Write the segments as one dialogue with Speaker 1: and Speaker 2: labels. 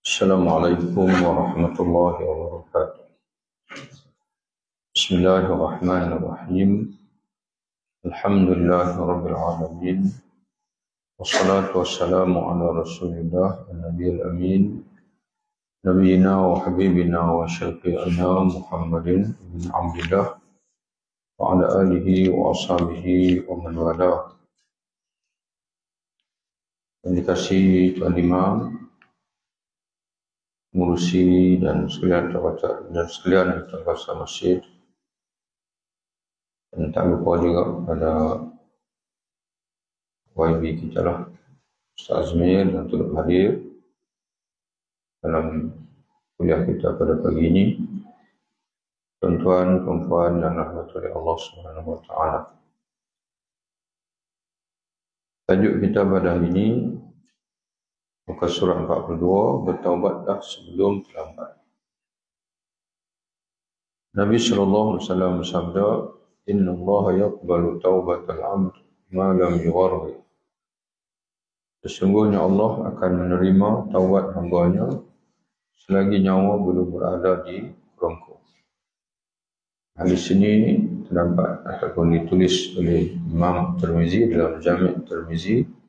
Speaker 1: Assalamualaikum warahmatullahi wabarakatuh. Bismillahirrahmanirrahim. Alhamdulillahirabbil alamin. Wassalatu wassalamu ala Rasulillah an-nabiyil amin. Nabiyina wa habibina wa syafi'ina Muhammadin bin Abdillah wa ala alihi wa ashabihi wa man wala. Yang dikasihi Tuan Imam, Murusi dan sekalian yang terpaksa masjid, dan tak lupa juga pada YB kita lah, Ustaz Azmir, dan turut hadir dalam kuliah kita pada pagi ini. Tuan-tuan, perempuan dan rahmatullahi Allah Subhanahu Wa Taala. Tajuk kita pada hari ini muka surat 42, bertaubatlah sebelum terlambat. Nabi SAW bersabda, Inna Allah yaqbalu taubatal abd ma lam yugharri. Sesungguhnya Allah akan menerima taubat hambanya selagi nyawa belum berada di kerongkong. Hadis ini terdapat ataupun ditulis oleh Imam Tirmizi dalam Jami' Tirmizi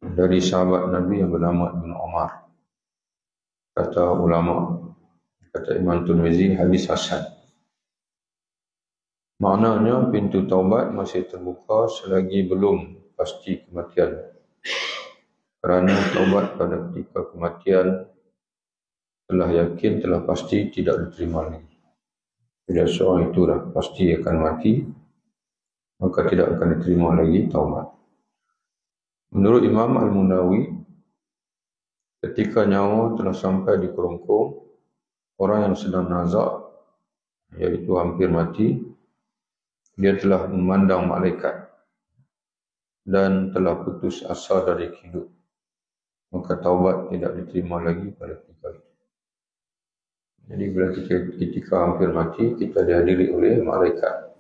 Speaker 1: dari sahabat Nabi yang bernama Ibn Umar. Kata ulama, kata Imam Tirmizi, hadis hasan. Maknanya pintu taubat masih terbuka selagi belum pasti kematian. Kerana taubat pada ketika kematian telah yakin, telah pasti tidak diterima lagi. Bila seorang itu dah pasti akan mati, maka tidak akan diterima lagi taubat. Menurut Imam Al-Munawi, ketika nyawa telah sampai di kerongkong, orang yang sedang nazak, iaitu hampir mati, dia telah memandang malaikat dan telah putus asa dari hidup, maka taubat tidak diterima lagi pada ketika itu. Jadi bila ketika hampir mati, kita dihadiri oleh malaikat.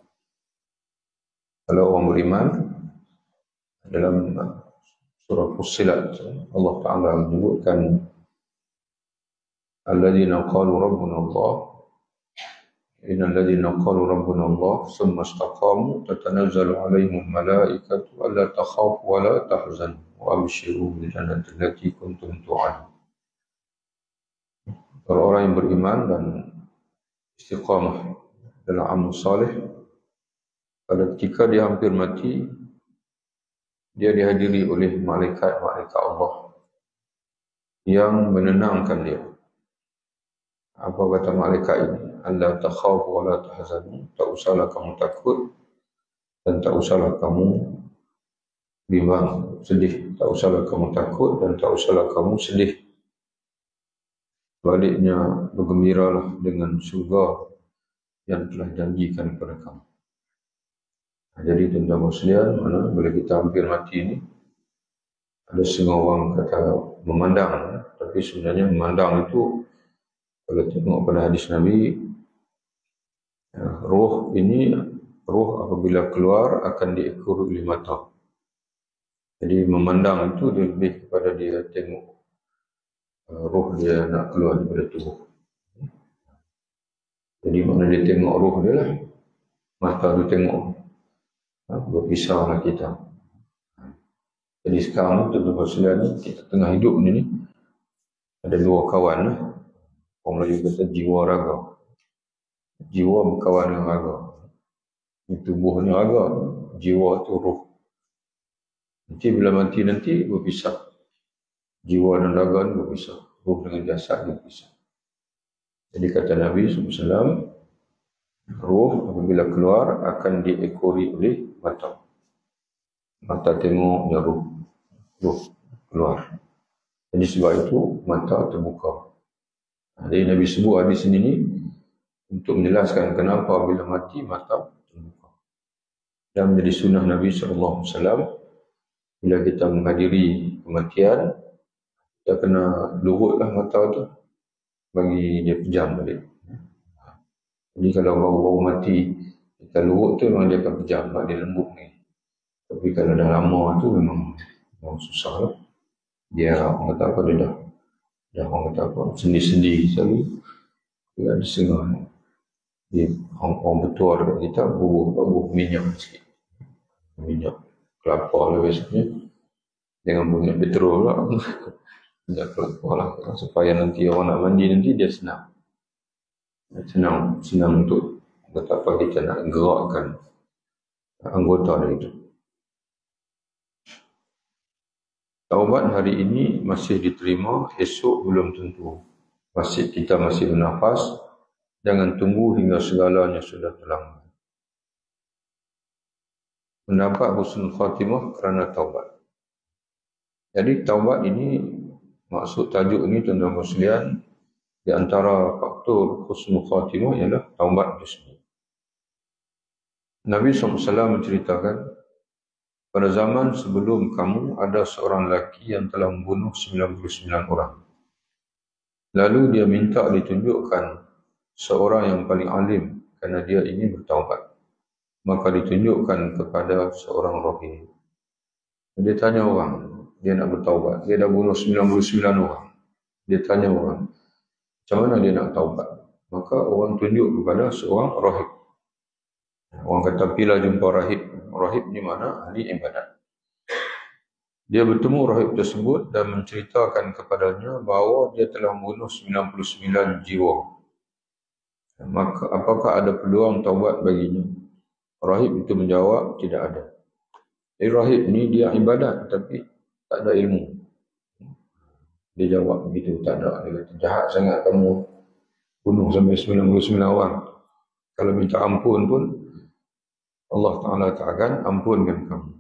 Speaker 1: Kalau orang beriman, dalam surah Fussilat, Allah Ta'ala menyebutkan Alladzina qalu Rabbuna Allah, Innal ladzina qalu Rabbuna Allah summa istaqamu tatanazzalu alaihimul malaikatu alla takhafu wa la tahzanu wa abshiru bil jannati allati kuntum tu'adun. Orang yang beriman dan istiqamah dalam amal salih, pada ketika dia hampir mati, dia dihadiri oleh malaikat-malaikat Allah yang menenangkan dia. Apa kata malaikat ini? Allah takhafu wa la tahzanu, tak usahlah kamu takut dan tak usahlah kamu bimbang, sedih. Tak usahlah kamu takut dan tak usahlah kamu sedih. Baliknya bergembiralah dengan surga yang telah janjikan kepada kamu. Jadi tuan-tuan sekalian, mana bila kita hampir mati ini, ada setengah orang kata memandang, tapi sebenarnya memandang itu, kalau tengok pada hadis Nabi, roh apabila keluar akan diekor oleh mata. Jadi memandang itu lebih kepada dia tengok roh dia nak keluar daripada tubuh. Jadi mana dia tengok roh dia lah, mata dia tengok. Berpisahlah kita. Jadi sekarang tuan-tuan sekalian, kita tengah hidup ni ada dua kawan lah. Orang Melayu kata jiwa raga. Jiwa berkawan dengan raga. Ini tubuh ni raga, jiwa tu roh. Nanti bila mati nanti berpisah. Jiwa dan raga ni berpisah. Roh dengan jasad berpisah. Jadi kata Nabi SAW, roh apabila keluar akan diekori oleh mata. Mata tengok ya roh keluar. Jadi sebab itu mata terbuka. Jadi Nabi sebut hadis ini untuk menjelaskan kenapa bila mati mata terbuka. Dan menjadi sunnah Nabi SAW, bila kita menghadiri kematian, kita kena lurutlah mata tu bagi dia pejam balik. Jadi kalau bau-bau mati kita lurut tu memang dia akan pejam, dia lembut ni. Tapi kalau dah lama tu memang susah lah. Dia orang kata apa, dia dah orang kata apa, sendi-sendi selalu. Dia ada setengah. Dia orang betul dekat kita bubuh minyak sikit. Minyak kelapa lah biasanya. Jangan minyak petrol lah. Minyak kelapa lah. Supaya nanti orang nak mandi nanti dia senang. Senang untuk betapa kita nak gerakkan anggota dari itu. Taubat hari ini masih diterima, esok belum tentu. Kita masih bernafas, jangan tunggu hingga segalanya sudah terlambat. Mendapat husnul khatimah kerana taubat. Jadi taubat ini, maksud tajuk ini tuan-tuan sekalian, di antara faktor husnul khatimah ialah taubat itu sendiri. Nabi SAW menceritakan, pada zaman sebelum kamu ada seorang lelaki yang telah membunuh 99 orang. Lalu dia minta ditunjukkan seorang yang paling alim kerana dia ingin bertaubat. Maka ditunjukkan kepada seorang rahib. Dia tanya orang, dia nak bertaubat. Dia dah bunuh 99 orang. Dia tanya orang, macam mana dia nak taubat? Maka orang tunjuk kepada seorang rahib. Orang kata, bila jumpa rahib. Rahib ni mana? Ahli ibadat. Dia bertemu rahib tersebut dan menceritakan kepadanya bahawa dia telah membunuh 99 jiwa. Maka apakah ada peluang taubat baginya? Rahib itu menjawab, tidak ada. Rahib ni dia ibadat tapi tak ada ilmu. Dia jawab begitu, tak ada. Dia kata, jahat sangat kamu bunuh sampai 99 orang. Kalau minta ampun pun Allah Ta'ala tak akan ampunkan kamu.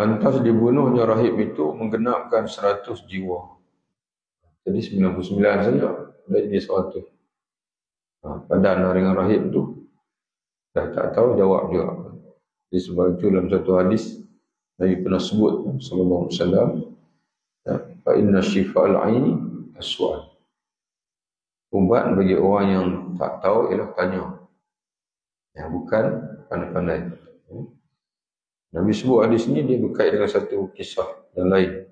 Speaker 1: Lantas dibunuhnya rahib itu menggenapkan 100 jiwa. Jadi 99 saja dah jadi 100. Padan dengan rahib itu dah tak tahu jawab juga. Jadi sebab itu dalam satu hadis Nabi pernah sebut sallallahu alaihi wasallam, fa inna shifa'al 'aini as-su'al. Ubat bagi orang yang tak tahu ialah tanya. Yang bukan pandai-pandai. Nabi sebut hadis ini dia berkait dengan satu kisah yang lain.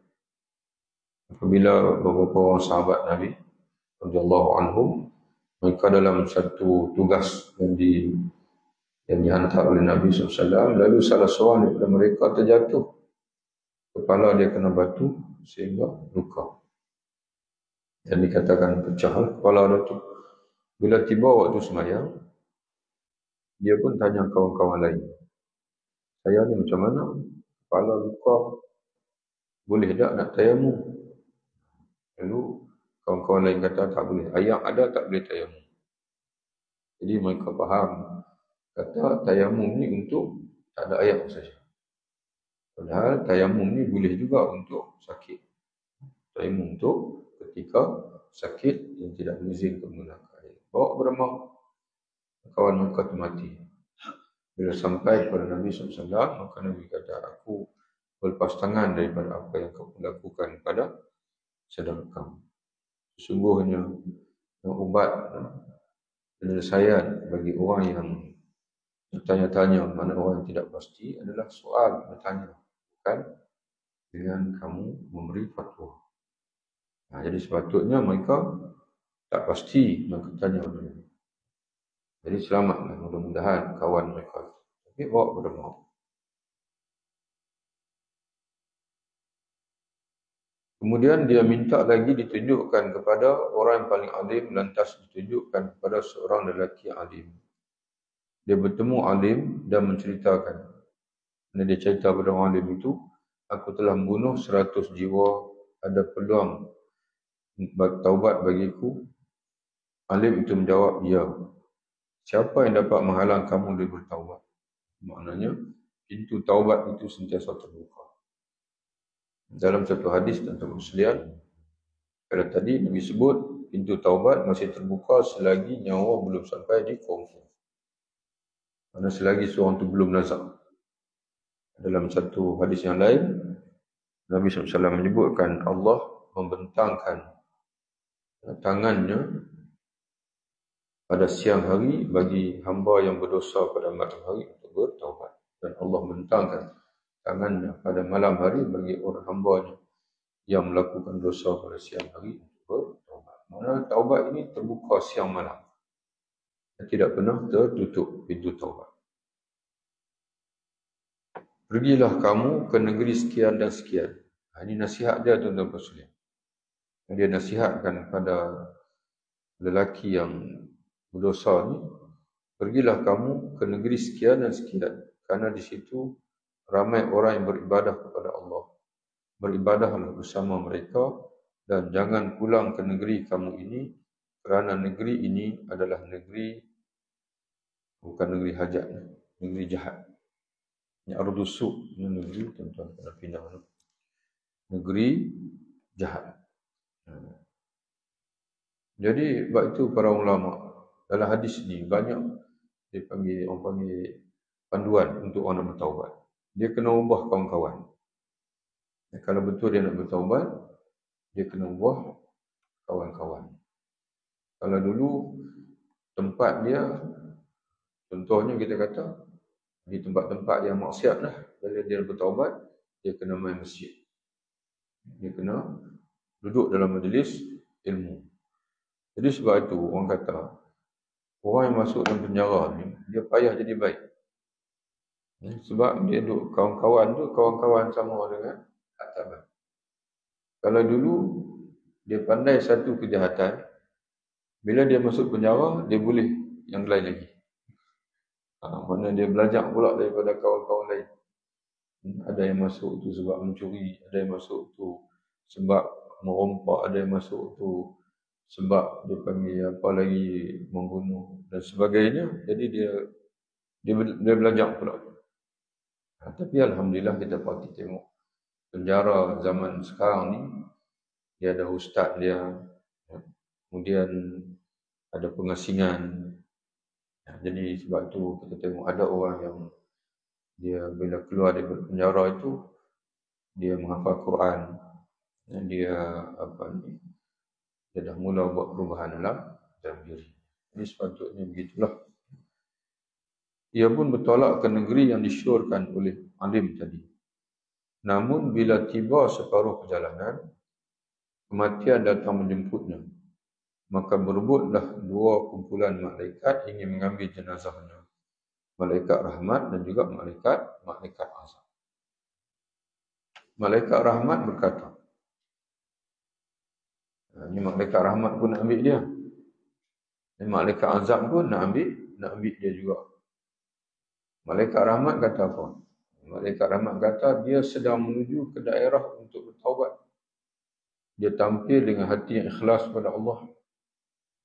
Speaker 1: Apabila beberapa orang sahabat Nabi radhiyallahu anhum, mereka dalam satu tugas yang dihantar oleh Nabi SAW, lalu salah seorang daripada mereka terjatuh. Kepala dia kena batu sehingga luka. Dan dikatakan pecah kepala dia tu. Bila tiba waktu sembahyang, dia pun tanya kawan-kawan lain, saya ni macam mana? Kepala luka, boleh tak nak tayamum? Lalu kawan-kawan lain kata tak boleh. Ayat ada tak boleh tayamum. Jadi mereka faham, kata tayamum ni untuk tak ada ayat saja. Padahal tayamum ni boleh juga untuk sakit. Tayamum untuk ketika sakit yang tidak diizinkan menggunakan air. Bawa beramal, kawan mereka tu mati. Bila sampai kepada Nabi SAW, maka Nabi kata, aku berlepas tangan daripada apa yang kamu lakukan kepada saudara kamu. Sesungguhnya ubat penyelesaian bagi orang yang bertanya-tanya, mana orang yang tidak pasti, adalah soal bertanya, bukan dengan kamu memberi fatwa. Jadi sepatutnya mereka tak pasti maka tanya dulu. Jadi selamatlah, mudah-mudahan kawan mereka. Tapi bawa pada maut. Kemudian dia minta lagi ditunjukkan kepada orang yang paling alim, lantas ditunjukkan kepada seorang lelaki alim. Dia bertemu alim dan menceritakan. Dia cerita kepada orang alim itu, aku telah membunuh 100 jiwa, ada peluang taubat bagiku. Alim itu menjawab, ya. Siapa yang dapat menghalang kamu dari bertaubat? Maknanya, pintu taubat itu sentiasa terbuka. Dalam satu hadis tentang Muslim, pada tadi Nabi sebut, pintu taubat masih terbuka selagi nyawa belum sampai di kaumnya. Kerana selagi seorang itu belum nazak. Dalam satu hadis yang lain, Nabi SAW menyebutkan Allah membentangkan tangannya pada siang hari bagi hamba yang berdosa pada malam hari untuk bertaubat. Dan Allah mentangkan tangannya pada malam hari bagi orang hambanya yang melakukan dosa pada siang hari untuk bertaubat. Maksudnya taubat ini terbuka siang malam. Tidak pernah tertutup pintu taubat. Pergilah kamu ke negeri sekian dan sekian. Ini nasihat dia tuan-tuan sekalian. Dia nasihatkan pada lelaki yang berdosa ni, pergilah kamu ke negeri sekian dan sekian, kerana di situ ramai orang yang beribadah kepada Allah. Beribadahlah bersama mereka dan jangan pulang ke negeri kamu ini, kerana negeri ini adalah negeri, bukan negeri hajat, negeri jahat. Ini Ardusuk, ini negeri tuan-tuan kena pindah. Negeri jahat. Jadi sebab itu para ulama dalam hadis ni banyak orang panggil panduan untuk orang nak bertaubat. Dia kena ubah kawan-kawan. Kalau betul dia nak bertaubat, dia kena ubah kawan-kawan. Kalau dulu tempat dia, contohnya kita kata di tempat-tempat yang maksiat lah, bila dia bertaubat, dia kena main masjid. Dia kena duduk dalam majlis ilmu. Jadi sebab itu orang kata, orang yang masuk dalam penjara ni, dia payah jadi baik. Sebab dia duduk kawan-kawan tu, kawan-kawan sama dengan tak baik. Kalau dulu dia pandai satu kejahatan, bila dia masuk penjara, dia boleh yang lain lagi. Mana dia belajar pula daripada kawan-kawan lain. Ada yang masuk tu sebab mencuri, ada yang masuk tu sebab merompak, ada yang masuk tu sebab dia panggil apa lagi, membunuh dan sebagainya. Jadi dia belajar pula. Tapi alhamdulillah kita patut tengok penjara zaman sekarang ni, dia ada ustaz dia, kemudian ada pengasingan. Jadi sebab tu kita tengok ada orang yang dia bila keluar dari penjara itu, dia menghafal Quran, dan dia dia dah mula buat perubahan dalam diri. Jadi sepatutnya begitulah. Ia pun bertolak ke negeri yang disyorkan oleh alim tadi. Namun bila tiba separuh perjalanan, kematian datang menjemputnya. Maka berebutlah dua kumpulan malaikat ingin mengambil jenazahnya. Malaikat rahmat dan juga malaikat azab. Malaikat rahmat berkata, ini malaikat rahmat pun nak ambil dia. Dan malaikat azab pun nak ambil dia juga. Malaikat rahmat kata apa? Malaikat rahmat kata dia sedang menuju ke daerah untuk bertaubat. Dia tampil dengan hati yang ikhlas pada Allah.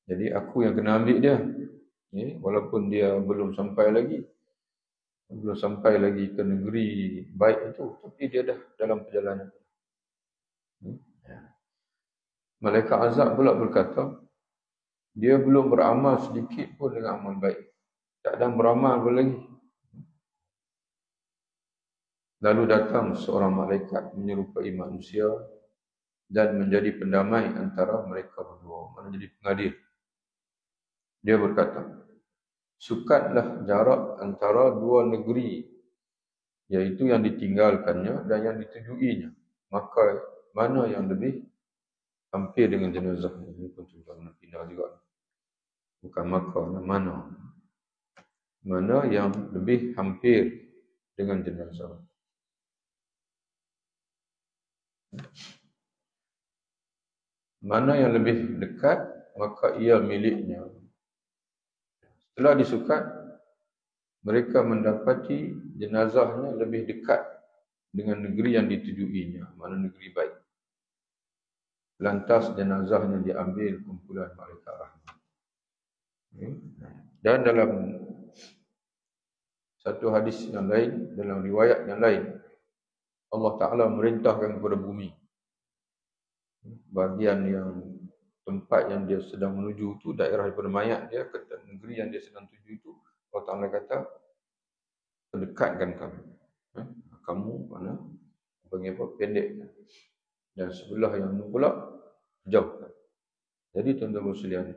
Speaker 1: Jadi aku yang kena ambil dia. Walaupun dia belum sampai lagi ke negeri baik itu, tapi dia dah dalam perjalanan. Malaikat azab pula berkata, dia belum beramal sedikit pun dengan amal baik. Tak ada beramal pun lagi. Lalu datang seorang malaikat menyerupai manusia dan menjadi pendamai antara mereka berdua, menjadi pengadil. Dia berkata, sukatlah jarak antara dua negeri, iaitu yang ditinggalkannya dan yang ditujuinya. Maka mana yang lebih hampir dengan jenazah? Ini pun tuan-tuan pindah juga. Bukan maka, mana. Mana yang lebih hampir dengan jenazah? Mana yang lebih dekat, maka ia miliknya. Setelah disukat, mereka mendapati jenazahnya lebih dekat dengan negeri yang ditujuinya, mana negeri baik. Lantas jenazahnya diambil kumpulan malaikat rahmat. Dan dalam satu hadis yang lain, dalam riwayat yang lain, Allah Ta'ala merintahkan kepada bumi, bahagian yang tempat yang dia sedang menuju itu, daerah daripada mayat dia ke negeri yang dia sedang tuju itu, Allah Ta'ala kata, pendekatkan kamu. Kamu mana? Panggil apa? Pendek. Dan sebelah yang pula jauhkan. Jadi tuan-tuan sekalian,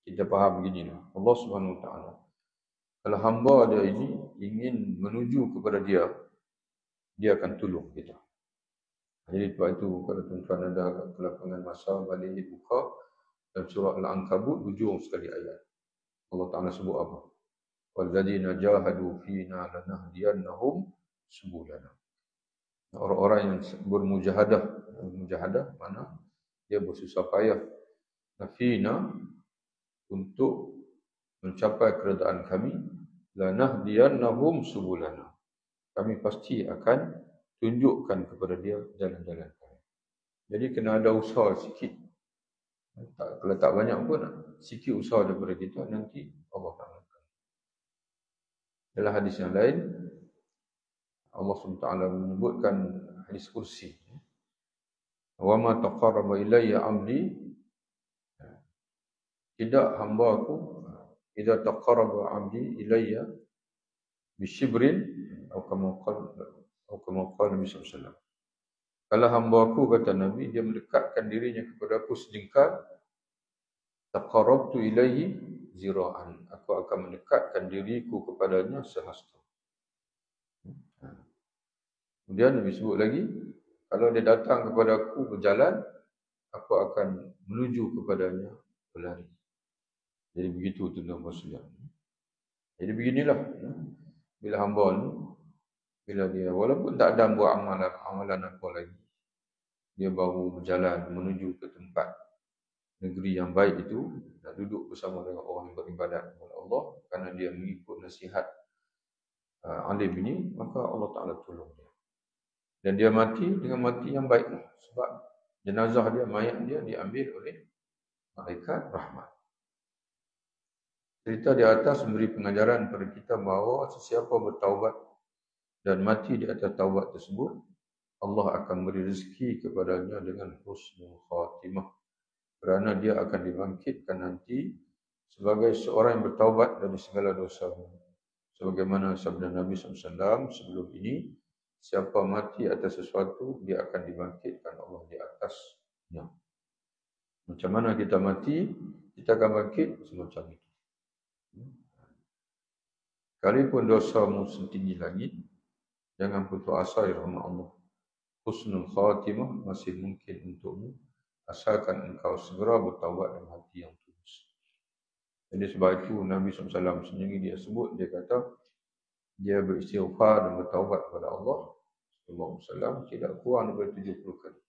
Speaker 1: kita faham beginilah. Allah Subhanahu Wa Taala, kalau hamba dia ini ingin menuju kepada dia, dia akan tolong kita. Jadi sebab itu kalau tuan-tuan ada kelapangan masa balik buka dalam surah Al-Ankabut hujung sekali ayat. Allah Taala sebut apa? Walladzina jahadu fina lanahdiyannahum subulana. Orang-orang yang bermujahadah mana dia bersusah payah fina untuk mencapai keredaan kami, lanahdiyannahum subulana. Kami pasti akan tunjukkan kepada dia jalan-jalan kami. Jadi kena ada usaha sikit. Kalau tak banyak pun, sikit usaha daripada kita, nanti Allah akan. Dalam hadis yang lain, Allah SWT menyebutkan hadis kursi. Wa ma taqarraba ilayya 'abdi, tidak hamba aku, idza taqarraba 'abdi ilayya bisyibrin atau kama qala Nabi sallallahu alaihi wasallam. Kalau hamba aku, kata Nabi, dia mendekatkan dirinya kepada aku sejengkal, taqarrabtu ilaihi zira'an, aku akan mendekatkan diriku kepadanya sehasta. Kemudian Nabi sebut lagi, kalau dia datang kepada aku berjalan, aku akan menuju kepadanya berlari. Jadi begitu tuan-tuan sekalian. Jadi beginilah, bila hamba ni, bila dia walaupun tak ada buat amalan apa lagi, dia baru berjalan menuju ke tempat negeri yang baik itu, nak duduk bersama dengan orang yang beribadat kepada Allah, kerana dia mengikut nasihat alim ini, maka Allah Ta'ala tolong dia. Dan dia mati dengan mati yang baik, sebab jenazah dia, mayat dia diambil oleh malaikat rahmat. Cerita di atas memberi pengajaran kepada kita bahawa sesiapa bertaubat dan mati di atas taubat tersebut, Allah akan beri rezeki kepadanya dengan husnul khatimah, kerana dia akan dibangkitkan nanti sebagai seorang yang bertaubat dari segala dosa. Sebagaimana sabda Nabi SAW sebelum ini, siapa mati atas sesuatu, dia akan dibangkitkan Allah di atasnya. Macam mana kita mati, kita akan bangkit semacam itu. Sekalipun dosamu setinggi langit, jangan putus asa ya rahmat Allah. Husnul khatimah masih mungkin untukmu, asalkan engkau segera bertaubat dengan hati yang tulus. Jadi sebab itu Nabi SAW sendiri dia sebut, dia kata, dia beristighfar dan bertaubat kepada Allah SAW tidak kurang daripada 70 kali.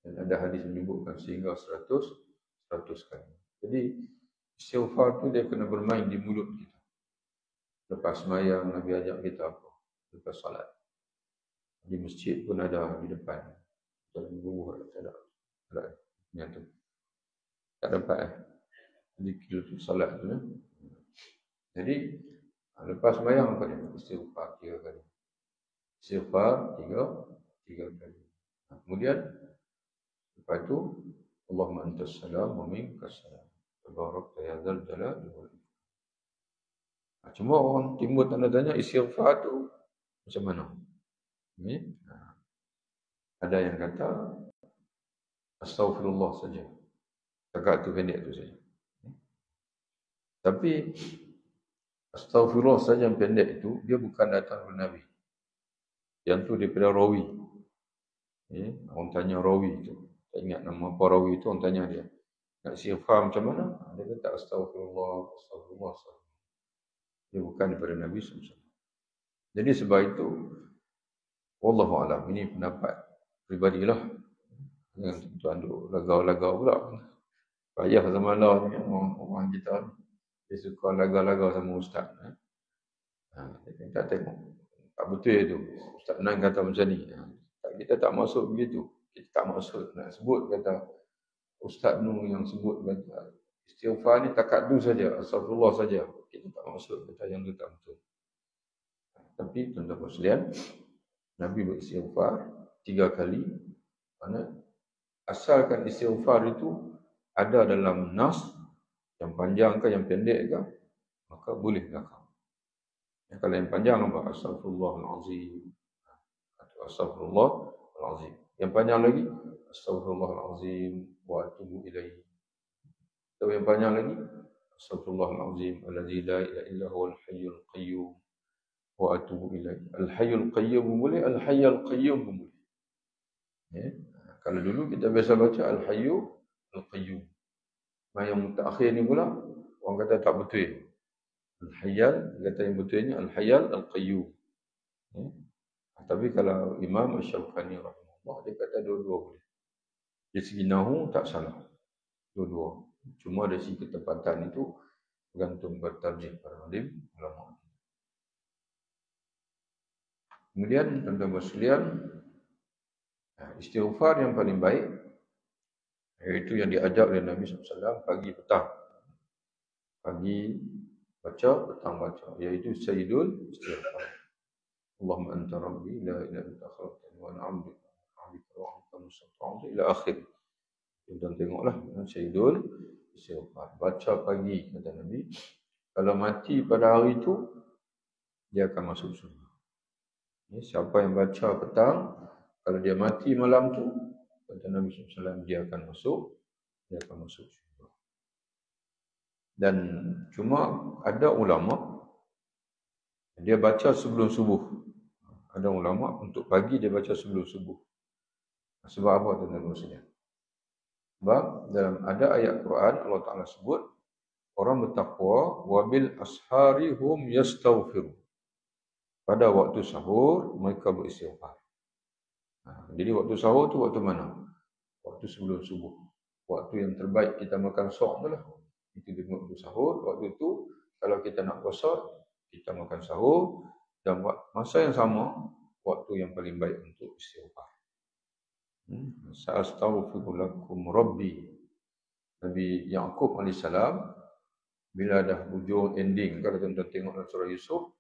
Speaker 1: Dan ada hadis menyebutkan sehingga 100 kali. Jadi istighfar tu dia kena bermain di mulut kita. Lepas sembahyang Nabi ajak kita apa? Lepas salat. Di masjid pun ada di depan. Dalam rumah tak ada. Yang tu. Tak dapat Jadi kira tu salat tu. Jadi lepas sembahyang apa dia? Istighfar 3 kali. Istighfar 3 kali. Kemudian lepas tu Allahumma antas salam wa minkas salam. Tabarakta ya dzal jalali wal ikram. Cuma orang timbul tanda tanya istighfar tu macam mana? Ada yang kata astaghfirullah saja. Cakap tu pendek tu saja. Tapi astaghfirullah saja yang pendek itu, dia bukan datang dari Nabi. Yang tu daripada rawi. Orang tanya rawi tu. Tak ingat nama apa rawi tu, orang tanya dia. Nak istighfar macam mana? Dia kata astaghfirullah. Dia bukan daripada Nabi SAW. Jadi sebab itu, wallahu a'lam, ini pendapat pribadilah. Jangan tuan duk lagau-lagau pula. Payah zaman lah ni orang kita ni. Dia suka lagau-lagau sama ustaz. Dia tak tengok. Tak betul itu. Ustaz Nan kata macam ni. Kita tak maksud begitu. Kita tak maksud nak sebut kata Ustaz Nur yang sebut kata istighfar ni takat tu saja, astagfirullah saja. Kita tak maksud kata yang tu tak betul. Tapi tuan-tuan sekalian, Nabi beristighfar 3 kali. Mana asalkan istighfar itu ada dalam nas, yang panjang ke yang pendek ke, maka boleh belakang. Kalau yang panjang apa? Astaghfirullahalazim. Atau astaghfirullahalazim. Yang panjang lagi, astaghfirullahalazim wa atubu ilaihi. Atau yang panjang lagi, Astaghfirullahalazim allazi la ilaha illa huwal hayyul qayyum wa atubu ilaih. Al-hayyul qayyum boleh, al-hayyul qayyum boleh. Ya. Kalau dulu kita biasa baca al-hayyu al-qayyum. Yang mutakhir ni pula orang kata tak betul. Al-hayyal, kata yang betulnya al-hayyal al-qayyum. Ya. Tapi kalau Imam Asy-Syaukani rahimahullah, dia kata dua-dua boleh. Dari segi nahu tak salah. Dua-dua. Cuma dari segi ketepatan itu bergantung bertarjih para alim ulama. Kemudian tuan-tuan sekalian, istighfar yang paling baik iaitu yang diajar oleh Nabi SAW pagi petang. Pagi baca, petang baca, iaitu Sayyidul Istighfar. Allahumma anta rabbi la ilaha illa anta khalaqtani wa ana 'abduka wa anta musta'an ila akhir. Kita tengoklah Sayyidul Istighfar. Baca pagi kata Nabi. Kalau mati pada hari itu, dia akan masuk surga. Siapa yang baca petang, kalau dia mati malam tu, kata Nabi SAW, dia akan masuk surga. Dan cuma ada ulama dia baca sebelum subuh. Ada ulama untuk pagi dia baca sebelum subuh. Sebab apa tuan-tuan sekalian? Sebab dalam ada ayat Quran Allah Taala sebut orang bertakwa wabil ashari hum yastaghfirun. Pada waktu sahur mereka beristighfar. Jadi waktu sahur tu waktu mana? Waktu sebelum subuh. Waktu yang terbaik kita makan sok tu lah. Itu dia waktu sahur. Waktu tu kalau kita nak puasa, kita makan sahur. Dan masa yang sama, waktu yang paling baik untuk istighfar. Sa'astaghfirullakum Rabbi. Nabi Yaqub AS, bila dah hujung ending, kalau tuan-tuan tengok dalam surah Yusuf,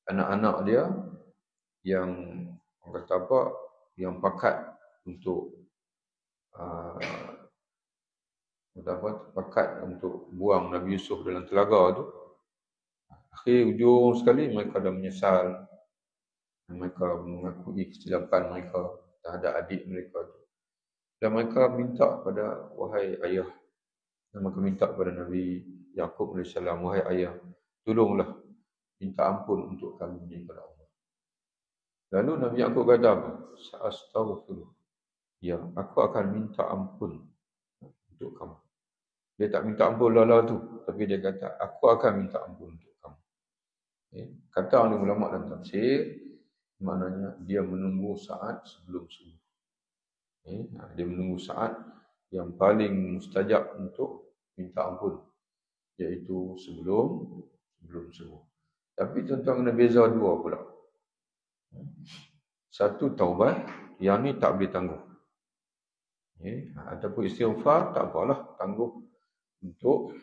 Speaker 1: anak-anak dia yang orang kata apa, yang pakat untuk pakat untuk buang Nabi Yusuf dalam telaga tu, akhir hujung sekali mereka dah menyesal. Mereka mengakui kesilapan mereka terhadap adik mereka tu. Dan mereka minta pada wahai ayah, dan mereka minta kepada Nabi Yaqub AS, wahai ayah, tolonglah minta ampun untuk kami kepada Allah. Lalu Nabi Yaqub kata apa? Sa'astaghfirullah. Ya, aku akan minta ampun untuk kamu. Dia tak minta ampun lala tu, tapi dia kata aku akan minta ampun untuk kamu. Kata oleh ulama dan tafsir, maknanya dia menunggu saat sebelum subuh. Dia menunggu saat yang paling mustajab untuk minta ampun, iaitu sebelum subuh. Tapi tuan-tuan kena beza dua pula. Satu taubat, yang ni tak boleh tangguh. Ataupun istighfar, tak apalah, tangguh untuk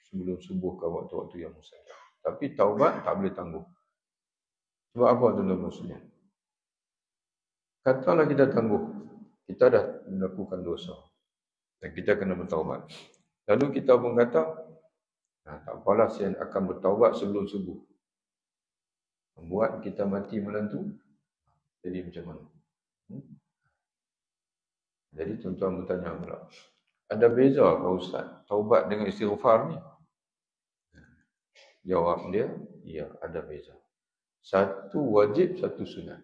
Speaker 1: sebelum subuh ke waktu-waktu yang mustajab. Tapi taubat tak boleh tangguh. Sebab apa tuan-tuan sekalian? Katalah kita tangguh, kita dah melakukan dosa dan kita kena bertaubat. Lalu kita pun kata, tak apalah, saya akan bertaubat sebelum subuh. Membuat kita mati malam tu, jadi macam mana? Jadi tuan-tuan bertanya pula, ada beza ke Ustaz taubat dengan istighfar ni? Jawab dia, ya, ada beza. Satu wajib, satu sunat.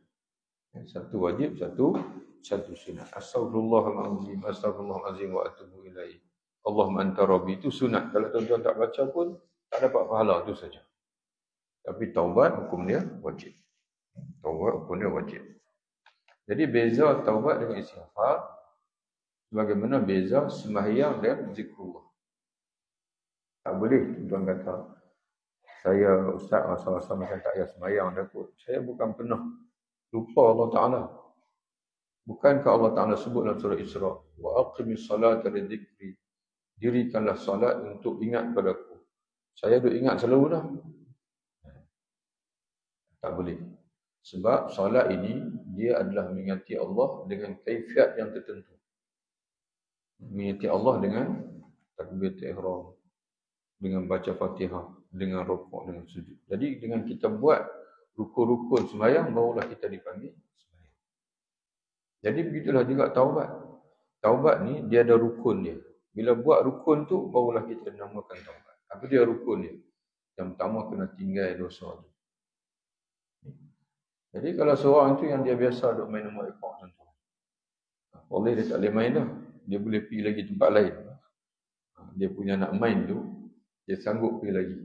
Speaker 1: Satu wajib, satu sunat. Astaghfirullahalazim, astaghfirullahalazim wa atubu ilaih. Allahumma anta rabbi, itu sunat. Kalau tuan-tuan tak baca pun tak dapat pahala, itu saja. Tapi taubat hukum dia wajib. Taubat hukum dia wajib. Jadi beza taubat dengan istighfar bagaimana beza sembahyang dan zikrullah. Tak boleh tuan-tuan kata, saya Ustaz masa-masa macam tak payah sembahyang dah kot. Saya bukan pernah lupa Allah Ta'ala. Bukankah Allah Ta'ala sebut dalam surah Isra, wa aqimis salata li dzikri, dirikanlah salat untuk ingat padaku. Saya duk ingat selalu dah. Tak boleh. Sebab salat ini dia adalah mengingati Allah dengan kaifiat yang tertentu. Mengingati Allah dengan takbiratul ihram, dengan baca Fatihah, dengan rukuk, dengan sujud. Jadi dengan kita buat rukun-rukun sembahyang, barulah kita dipanggil sembahyang. Jadi begitulah juga taubat. Taubat ni dia ada rukun dia. Bila buat rukun tu, barulah kita namakan taubat. Apa dia rukun dia? Yang pertama kena tinggal dosa tu. Jadi kalau seorang tu yang dia biasa duk main nombor ekor contoh, boleh dia tak boleh main dah. Dia boleh pergi lagi tempat lain. Dia punya nak main tu, dia sanggup pergi lagi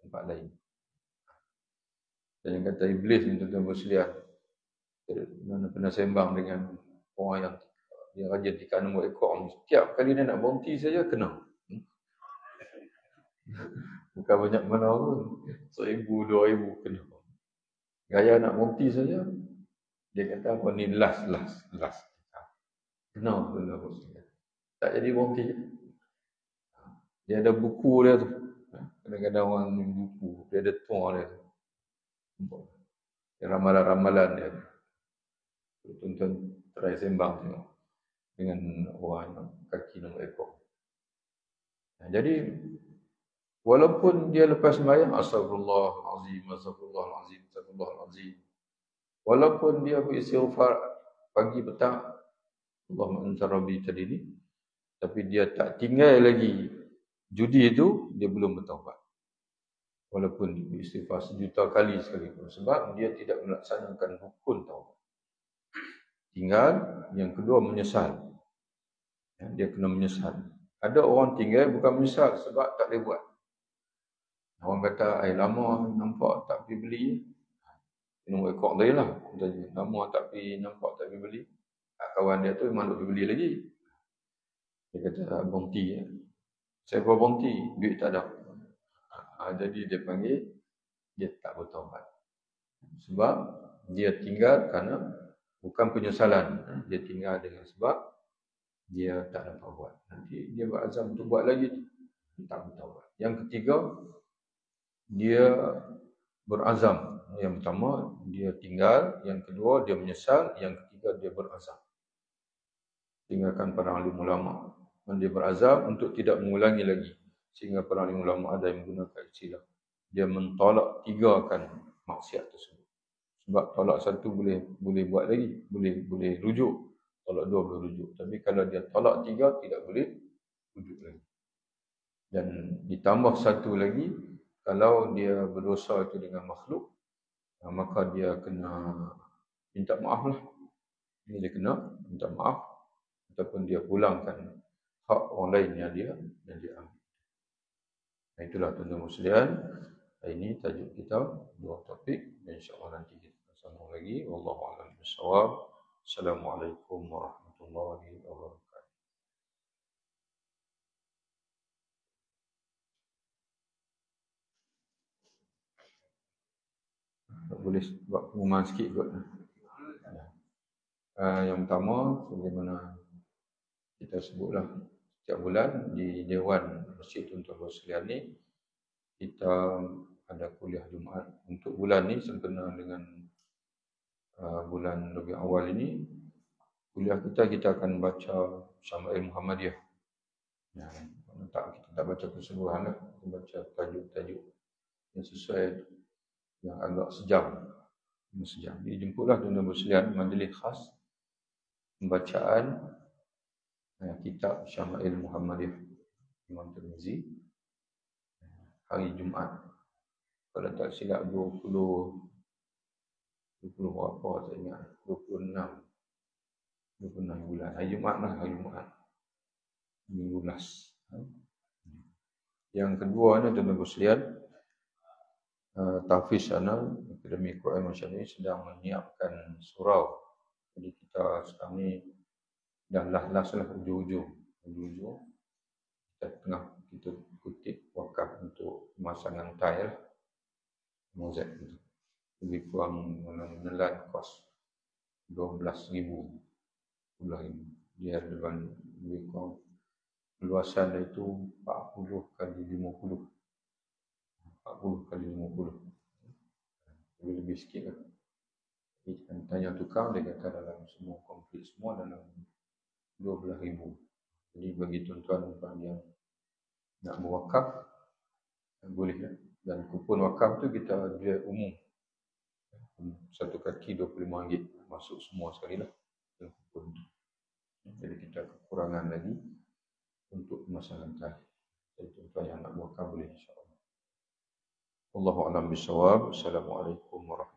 Speaker 1: tempat lain. Dan yang kata iblis ni tuan-tuan bersedia, mana pernah sembang dengan orang yang dia rajin ikan nombor ekor ni. Setiap kali dia nak berhenti saja, kena. Bukan banyak mana pun. 1,000, 2,000 kena. Gaya nak berhenti saja, dia kata apa ni last. Kena tuan-tuan bersedia. Tak jadi berhenti. Dia ada buku dia tu. Kadang-kadang orang ni buku, dia ada tuan dia tu. Ramalan-ramalan dia. Tuan-tuan try sembang tengok dengan orang kaki nombor ekor. Jadi walaupun dia lepas sembahyang astagfirullahalazim, walaupun dia beristighfar pagi petang Allahumma anta rabbi tadi ni, tapi dia tak tinggal lagi judi itu, dia belum bertaubat. Walaupun dia beristighfar 1,000,000 kali sekalipun, sebab dia tidak melaksanakan rukun taubat. Tinggal, yang kedua menyesal. Dia kena menyesal. Ada orang tinggal bukan menyesal sebab tak boleh buat. Orang kata, lama nampak tak pergi beli. Nombor ekor tadi lah. Lama tak pergi nampak tak pergi beli. Kawan dia tu memang nak pergi beli lagi. Dia kata, berhenti. Saya buat berhenti, duit tak ada. Jadi dia panggil, dia tak bertaubat. Sebab dia tinggal kerana bukan penyesalan. Dia tinggal dengan sebab dia tak dapat buat. Nanti dia berazam untuk buat lagi, dia tak bertaubat. Yang ketiga, dia berazam. Yang pertama, dia tinggal. Yang kedua, dia menyesal. Yang ketiga, dia berazam. Tinggalkan para alim ulama. Dan dia berazam untuk tidak mengulangi lagi. Sehingga para alim ulama ada yang menggunakan istilah, dia mentolak 3 maksiat tersebut. Sebab tolak 1 boleh buat lagi, boleh rujuk. Tolak 2 boleh rujuk. Tapi kalau dia tolak 3, tidak boleh rujuk lagi. Dan ditambah 1 lagi, kalau dia berdosa itu dengan makhluk, maka dia kena minta maaf lah. Dia kena minta maaf, ataupun dia pulangkan hak orang lain yang dia ambil. Itulah tuan-tuan sekalian. Ini tajuk kita, 2 topik. InsyaAllah nanti kita sambung lagi. Wallahu a'lam bishawab. Assalamualaikum warahmatullahi wabarakatuh. Boleh buat pengumuman sikit kot. Yang pertama, sebagaimana kita sebutlah, setiap bulan di Dewan Masjid Tuan-Tuan sekalian ni, kita ada kuliah Jumaat. Untuk bulan ni sempena dengan bulan Rabiul Awal ini, kuliah kita akan baca Syama'il Muhammadiyah. Kita tak baca keseluruhan lah, kita baca tajuk-tajuk yang sesuai, yang agak sejam. Jadi jemputlah tuan-tuan sekalian majlis khas pembacaan kitab Syama'il Muhammadiyah Imam Tirmizi hari Jumaat. Kalau tak silap 20 berapa tak ingat, 26 bulan. Hari Jumaat lah, hari Jumaat. Minggu las. Yang kedua ni tuan-tuan sekalian, Tahfiz sana, Akademi Quran Malaysia ni sedang menyiapkan surau. Jadi kita sekarang ni dah las lah, ujung-ujung. Kita kutip wakaf untuk pemasangan tile mozaik itu. Lebih kurang menelan kos 12,000. Dia lebih kurang luasan itu 40 kali 50. 40 kali 50. Lebih sikit lah. Tanya tukang, dia kata dalam semua komplit semua dalam 12,000. Jadi bagi tuan-tuan yang nak berwakaf, boleh lah. Dan kupon wakaf tu kita jual umum. Satu kaki RM25, masuk semua sekali lah. Jadi kita kekurangan lagi. untuk memasalahkan. Jadi tuan-tuan yang nak buatkan boleh insya-Allah. Wallahu a'lam bishawab. Assalamualaikum warahmatullahi wabarakatuh.